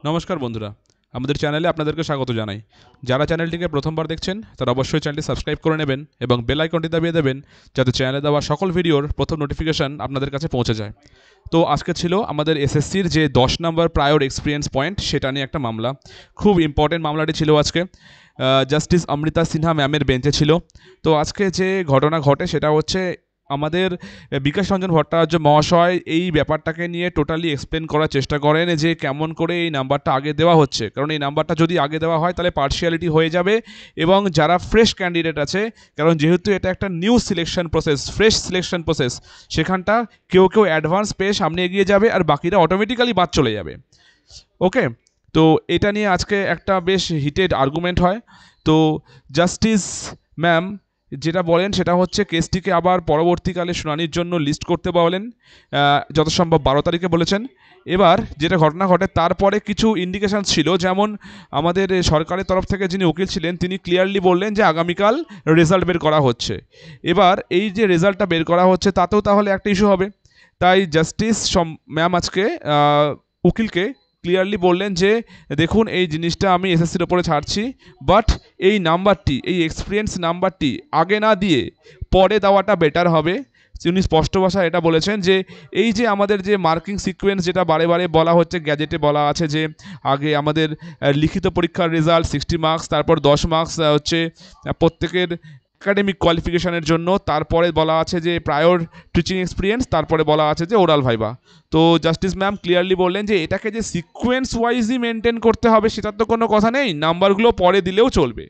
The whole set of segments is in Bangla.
নমস্কার বন্ধুরা, আমাদের চ্যানেলে আপনাদেরকে স্বাগত জানাই। যারা চ্যানেলটিকে প্রথমবার দেখছেন তারা অবশ্যই চ্যানেলটি সাবস্ক্রাইব করে নেবেন এবং বেল আইকনটি দাবিয়ে দেবেন, যাতে চ্যানেলে দেওয়া সকল ভিডিওর প্রথম নোটিফিকেশান আপনাদের কাছে পৌঁছে যায়। তো আজকে ছিল আমাদের এসএসসির যে 10 নম্বর প্রায়র এক্সপিরিয়েন্স পয়েন্ট, সেটা নিয়ে একটা মামলা। খুব ইম্পর্টেন্ট মামলাটি ছিল আজকে। জাস্টিস অমৃতা সিনহা ম্যামের বেঞ্চে ছিল। তো আজকে যে ঘটনা ঘটে সেটা হচ্ছে, আমাদের বিকাশ রঞ্জন ভট্টাচার্য মহাশয় এই ব্যাপারটাকে নিয়ে টোটালি এক্সপ্লেন করার চেষ্টা করেন যে কেমন করে এই নাম্বারটা আগে দেওয়া হচ্ছে। কারণ এই নাম্বারটা যদি আগে দেওয়া হয় তাহলে পার্শিয়ালিটি হয়ে যাবে, এবং যারা ফ্রেশ ক্যান্ডিডেট আছে, কারণ যেহেতু এটা একটা new selection process, fresh selection process, সেখানটা কেউ কেউ অ্যাডভান্স পেয়ে সামনে এগিয়ে যাবে আর বাকিরা অটোমেটিক্যালি বাদ চলে যাবে। ওকে, তো এটা নিয়ে আজকে একটা বেশ হিটেড আর্গুমেন্ট হয়। তো জাস্টিস ম্যাম যেটা বলেন সেটা হচ্ছে, কেসটিকে আবার পরবর্তীকালে শুনানির জন্য লিস্ট করতে বলেন, যত সম্ভব 12 তারিখে বলেছেন। এবার যেটা ঘটনা ঘটে তারপরে কিছু ইন্ডিকেশন ছিল, যেমন আমাদের সরকারের তরফ থেকে যিনি উকিল ছিলেন তিনি ক্লিয়ারলি বললেন যে আগামীকাল রেজাল্ট বের করা হচ্ছে। এবার এই যে রেজাল্টটা বের করা হচ্ছে তাতেও তাহলে একটা ইস্যু হবে। তাই জাস্টিস ম্যাম আজকে উকিলকে ক্লিয়ারলি বললেন যে দেখুন, এই জিনিসটা আমি এসএসসির ওপরে ছাড়ছি, বাট এই নাম্বারটি, এই এক্সপিরিয়েন্স নাম্বারটি আগে না দিয়ে পরে দেওয়াটা বেটার হবে। তিনি স্পষ্ট ভাষায় এটা বলেছেন যে এই যে আমাদের যে মার্কিং সিকোয়েন্স, যেটা বারে বারে বলা হচ্ছে, গ্যাজেটে বলা আছে যে আগে আমাদের লিখিত পরীক্ষার রেজাল্ট 60 মার্কস, তারপর 10 মার্কস হচ্ছে প্রত্যেকের একাডেমিক কোয়ালিফিকেশানের জন্য, তারপরে বলা আছে যে প্রায়র টিচিং এক্সপিরিয়েন্স, তারপরে বলা আছে যে ওরাল ভাইবা। তো জাস্টিস ম্যাম ক্লিয়ারলি বললেন যে এটাকে যে সিকোয়েন্স ওয়াইজই মেনটেন করতে হবে সেটার তো কোনো কথা নেই, নাম্বারগুলো পরে দিলেও চলবে।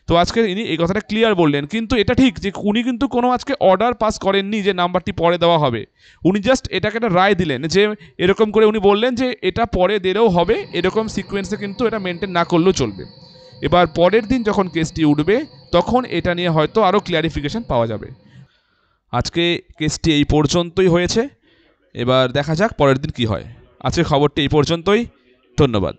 তো আজকে ইনি এই কথাটা ক্লিয়ার বললেন, কিন্তু এটা ঠিক যে উনি কিন্তু কোনো আজকে অর্ডার পাস করেননি যে নাম্বারটি পরে দেওয়া হবে। উনি জাস্ট এটাকে একটা রায় দিলেন যে এরকম করে উনি বললেন যে এটা পরে দিলেও হবে, এরকম সিকোয়েন্সে কিন্তু এটা মেনটেন না করলেও চলবে। এবার পরের দিন যখন কেসটি উঠবে তখন এটা নিয়ে হয়তো আরও ক্ল্যারিফিকেশন পাওয়া যাবে। আজকে কেসটি এই পর্যন্তই হয়েছে, এবার দেখা যাক পরের দিন কি হয়। আজকে খবরটি এই পর্যন্তই। ধন্যবাদ।